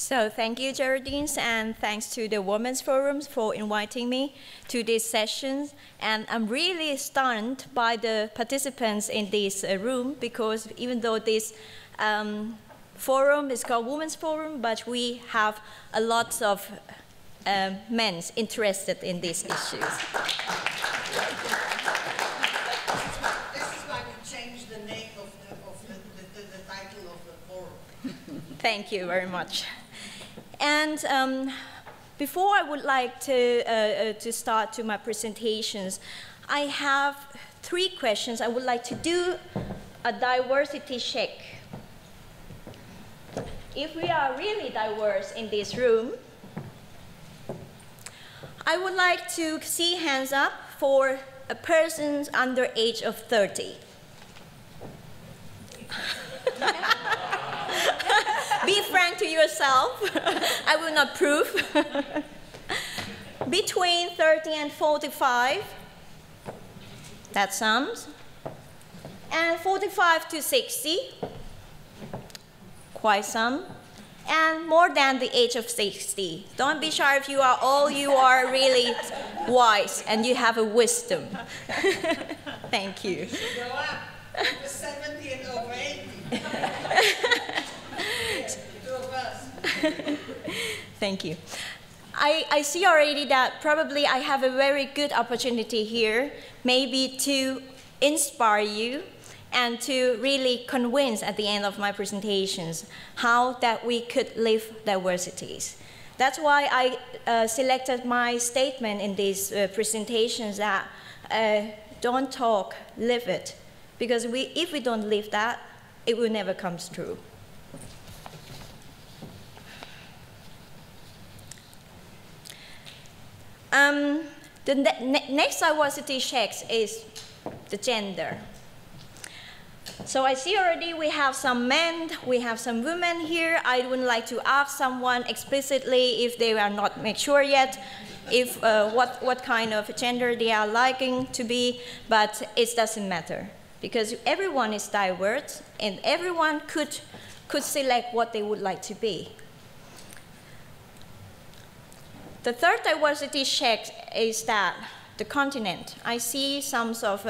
So thank you, Geraldine, and thanks to the Women's Forum for inviting me to these sessions. And I'm really stunned by the participants in this room, because even though this forum is called Women's Forum, but we have a lot of men interested in these issues. This is why we changed the name of the title of the forum. Thank you very much. And before I would like to start to my presentations, I have 3 questions. I would like to do a diversity check. If we are really diverse in this room, I would like to see hands up for a person under age of 30. Be frank to yourself. I will not prove. Between 30 and 45, that sums. And 45 to 60, quite some. And more than the age of 60. Don't be shy if you are old, you are really wise and you have a wisdom. Thank you. Go up. Over 70 and over 80. Thank you. I see already that probably I have a very good opportunity here, maybe to inspire you and to really convince at the end of my presentations how that we could live diversities. That's why I selected my statement in these presentations that don't talk, live it. Because if we don't live that, it will never come true. The next diversity check is the gender. So I see already we have some men, we have some women here. I would like to ask someone explicitly if they are not made sure yet, if what kind of gender they are liking to be, but it doesn't matter. Because everyone is diverse and everyone could select what they would like to be. The third diversity check is that the continent. I see some of,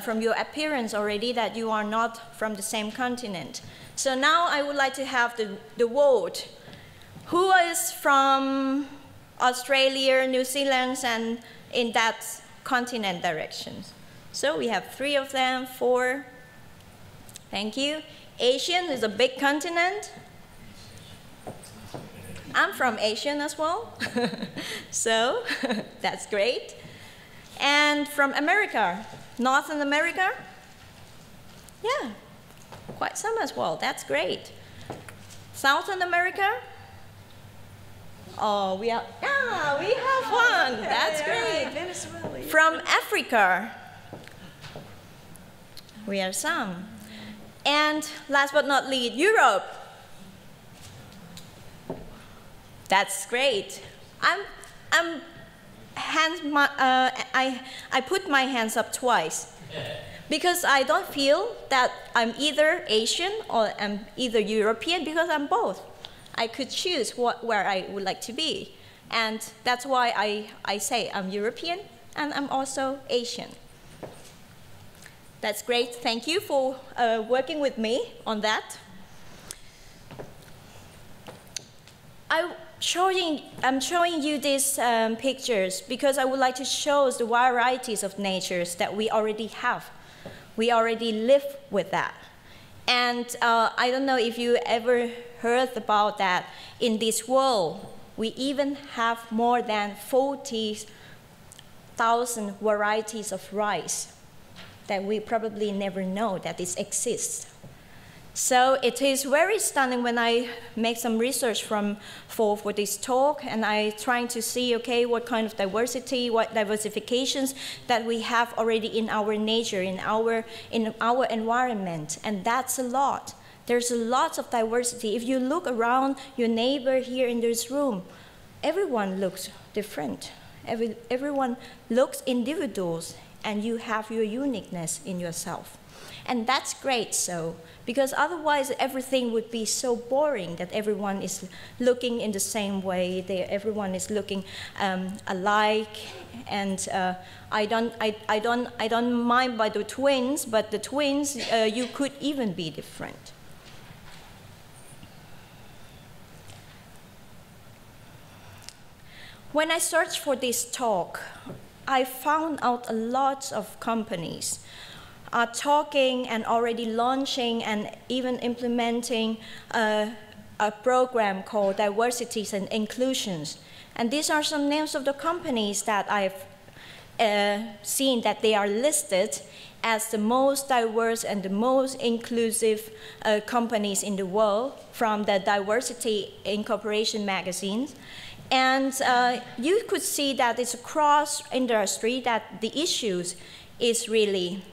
from your appearance already that you are not from the same continent. So now I would like to have the vote. Who is from Australia, New Zealand, and in that continent direction? So we have 3 of them, 4. Thank you. Asian is a big continent. I'm from Asian as well, so that's great. And from America, Northern America, yeah, quite some as well, that's great. Southern America, oh, we have one, that's great. From Africa, we have some. And last but not least, Europe. That's great. I put my hands up twice because I don't feel that I'm either Asian or I'm either European, because I'm both. I could choose where I would like to be. And that's why I say I'm European and I'm also Asian. That's great. Thank you for working with me on that. I'm showing you these pictures because I would like to show the varieties of natures that we already have. We already live with that. And I don't know if you ever heard about that. In this world, we even have more than 40,000 varieties of rice that we probably never know that it exists. So it is very stunning when I make some research for this talk, and I trying to see, okay, what kind of diversity, what diversifications that we have already in our nature, in our environment, and that's a lot. There's a lot of diversity. If you look around your neighbor here in this room, everyone looks different. Everyone looks individuals, and you have your uniqueness in yourself. And that's great, so, because otherwise everything would be so boring that everyone is looking in the same way, everyone is looking alike, and I don't mind by the twins, but the twins, you could even be different. When I searched for this talk, I found out a lot of companies are talking and already launching and even implementing a program called Diversities and Inclusions. And these are some names of the companies that I've seen that they are listed as the most diverse and the most inclusive companies in the world from the Diversity Incorporation magazines. And you could see that it's across industry that the issues is really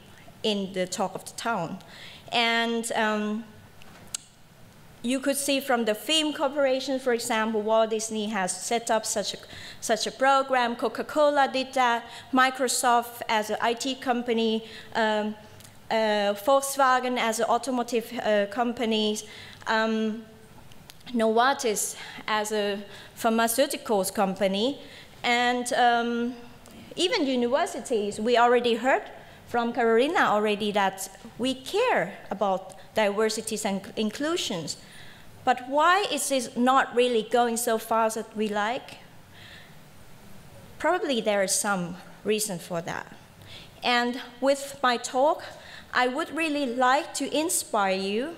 in the talk of the town. And you could see from the film corporation, for example, Walt Disney has set up such a program, Coca-Cola did that, Microsoft as an IT company, Volkswagen as an automotive company, Novartis as a pharmaceuticals company, and even universities. We already heard from Carolina already that we care about diversities and inclusions. But why is this not really going so fast as we like? Probably there is some reason for that. And with my talk, I would really like to inspire you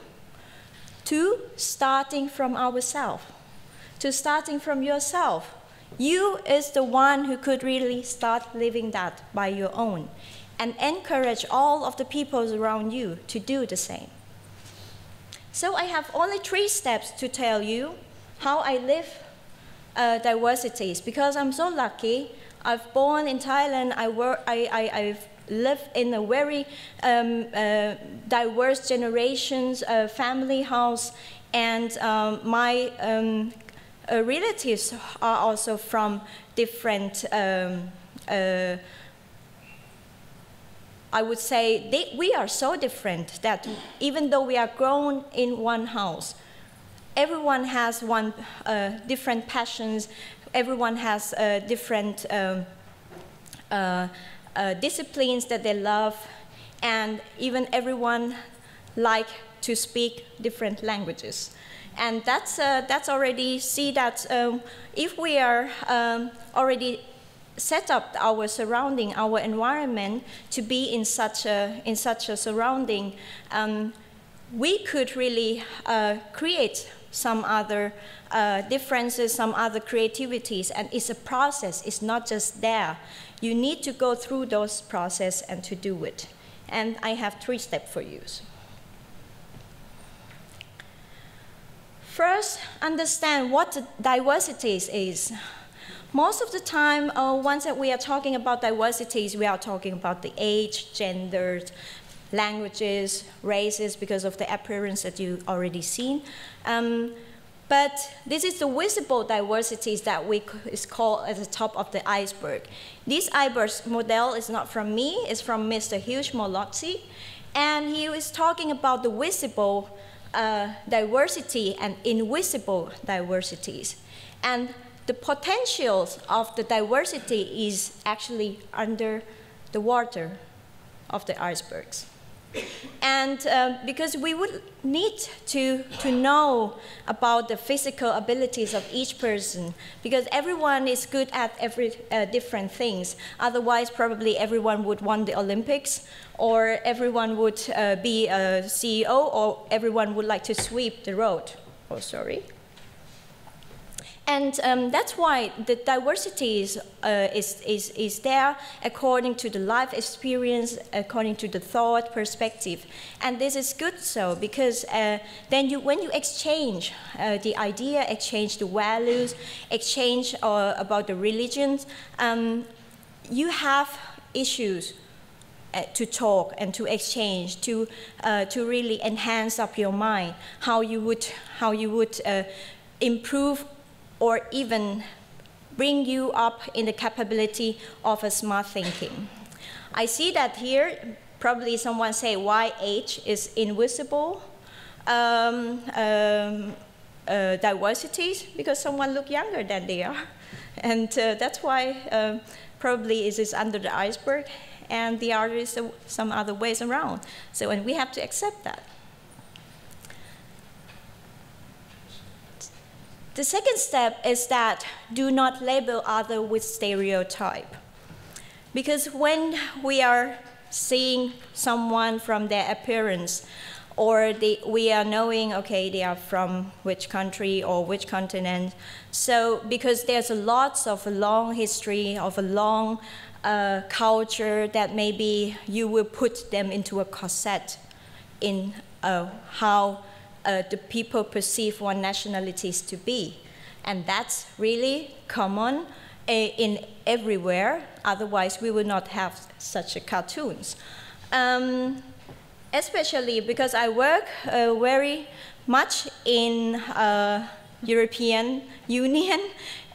to starting from ourselves, to starting from yourself. You is the one who could really start living that by your own and encourage all of the people around you to do the same. So I have only 3 steps to tell you how I live diversities, because I'm so lucky. I've born in Thailand. I've lived in a very diverse generations family house, and my relatives are also from different, I would say we are so different that even though we are grown in one house, everyone has different passions, everyone has different disciplines that they love, and even everyone like to speak different languages. And that's already see that if we are already set up our surrounding, our environment to be in such a surrounding, we could really create some other differences, some other creativities, and it's a process. It's not just there. You need to go through those processes and to do it. And I have 3 steps for you. First, understand what diversities is. Most of the time, once that we are talking about diversities, we are talking about the age, genders, languages, races, because of the appearance that you already seen. But this is the visible diversities that is called at the top of the iceberg. This iceberg model is not from me, it's from Mr. Hugh Molotzi, and he is talking about the visible diversity and invisible diversities. And the potentials of the diversity is actually under the water of the icebergs. And because we would need to know about the physical abilities of each person, because everyone is good at different things. Otherwise, probably everyone would win the Olympics, or everyone would be a CEO, or everyone would like to sweep the road. Oh, sorry. And that's why the diversity is there according to the life experience, according to the thought perspective. And this is good so, because then when you exchange the idea, exchange the values, exchange about the religions, you have issues to talk and to exchange, to really enhance up your mind, how you would improve or even bring you up in the capability of a smart thinking. I see that here probably someone say why age is invisible diversities, because someone look younger than they are. And that's why probably it is under the iceberg, and the other is some other ways around. So, and we have to accept that. The second step is that do not label others with stereotype. Because when we are seeing someone from their appearance, or we are knowing, okay, they are from which country or which continent. So because there's lots of a long history, of a long culture, that maybe you will put them into a corset in how the people perceive one nationalities to be. And that's really common in everywhere, otherwise we would not have such a cartoons. Especially because I work very much in European Union,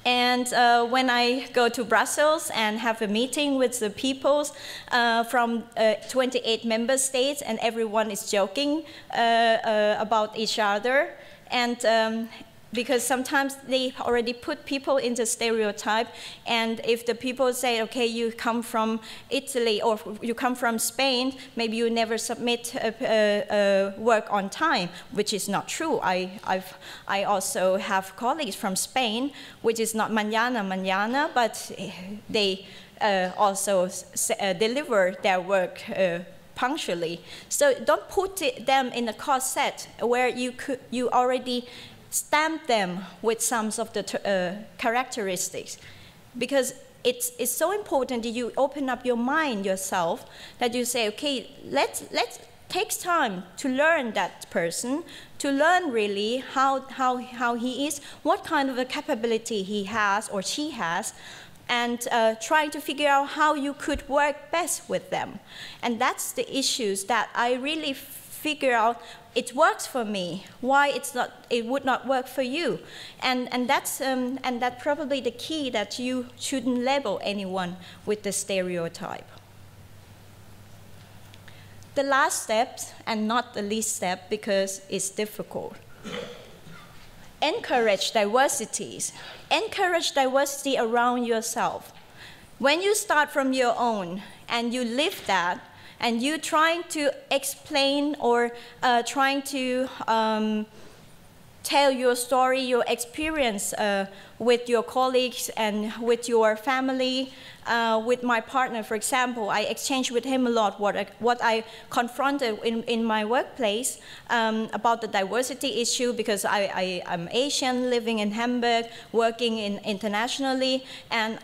and when I go to Brussels and have a meeting with the peoples from 28 member states, and everyone is joking about each other, and because sometimes they already put people into stereotype, and if the people say, okay, you come from Italy or you come from Spain, maybe you never submit work on time, which is not true. I also have colleagues from Spain, which is not mañana, but they also deliver their work punctually. So don't put them in a corset where you already stamp them with some of the characteristics, because it's so important that you open up your mind yourself, that you say, okay, let's take time to learn that person, to learn really how he is, what kind of a capability he has or she has, and trying to figure out how you could work best with them. And that's the issues that I really figure out. It works for me. Why it would not work for you? And that's probably the key, that you shouldn't label anyone with the stereotype. The last step, and not the least step because it's difficult. Encourage diversities. Encourage diversity around yourself. When you start from your own and you live that, and you trying to explain or trying to tell your story, your experience with your colleagues and with your family, with my partner, for example, I exchange with him a lot what I confronted in my workplace about the diversity issue, because I'm Asian, living in Hamburg, working internationally, and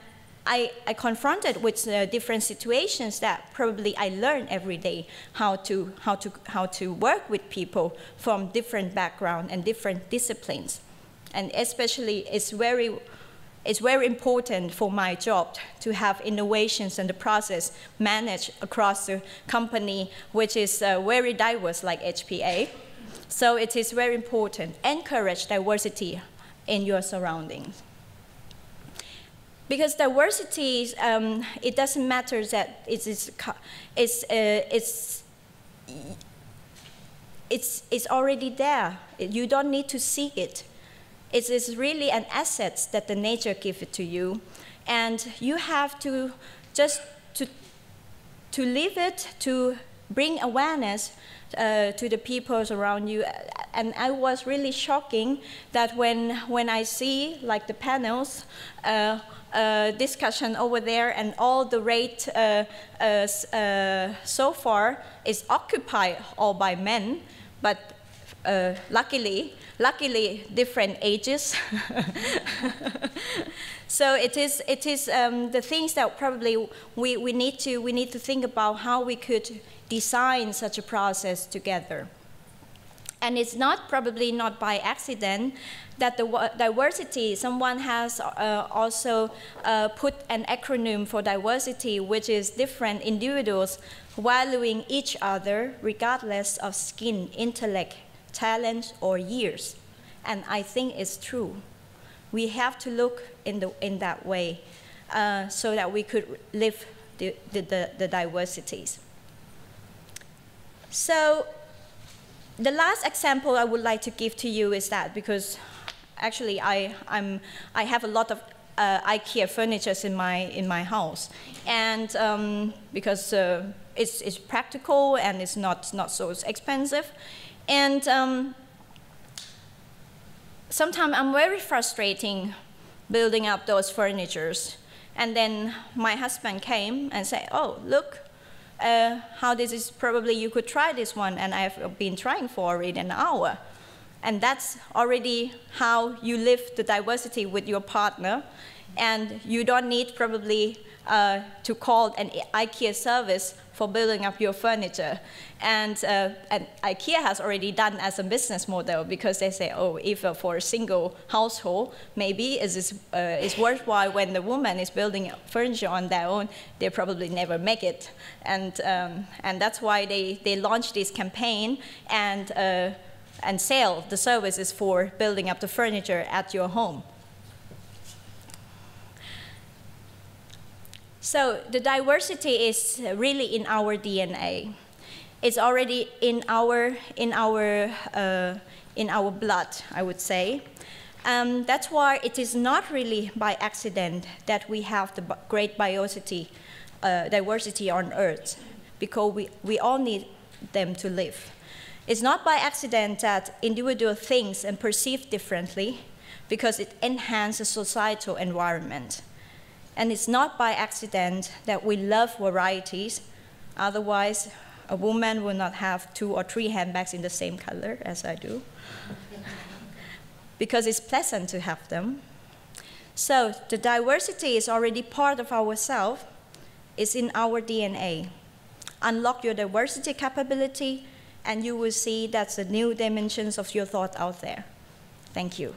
I confronted with different situations that probably I learn every day how to work with people from different backgrounds and different disciplines, and especially it's very important for my job to have innovations and the process managed across the company, which is very diverse like HPA. So it is very important. Encourage diversity in your surroundings. Because diversity, it doesn't matter that it's already there. You don't need to seek it. It is really an asset that the nature gives it to you, and you have to just to live it, to bring awareness to the people around you. And I was really shocking that when I see like the panels. Discussion over there, and all the rate so far is occupied all by men, but luckily different ages. So it is the things that probably we need to think about how we could design such a process together. And it's probably not by accident that the diversity, someone has also put an acronym for diversity, which is different individuals valuing each other regardless of skin, intellect, talent, or years. And I think it's true. We have to look in that way so that we could live the diversities. So the last example I would like to give to you is that, because actually I have a lot of IKEA furniture in my house, and because it's practical and it's not so expensive, and sometimes I'm very frustrating building up those furnitures, and then my husband came and said, "Oh, look, how this is, probably you could try this one," and I've been trying for already an hour. And that's already how you live the diversity with your partner, and you don't need probably to call an IKEA service for building up your furniture. And IKEA has already done as a business model, because they say, oh, if for a single household, maybe it's worthwhile when the woman is building furniture on their own, they probably never make it. And that's why they launched this campaign and sell the services for building up the furniture at your home. So the diversity is really in our DNA. It's already in our blood, I would say. That's why it is not really by accident that we have the great diversity on Earth, because we all need them to live. It's not by accident that individuals think and perceive differently, because it enhances societal environment. And it's not by accident that we love varieties. Otherwise, a woman will not have 2 or 3 handbags in the same color as I do, because it's pleasant to have them. So the diversity is already part of ourselves. It's in our DNA. Unlock your diversity capability, and you will see that's the new dimensions of your thought out there. Thank you.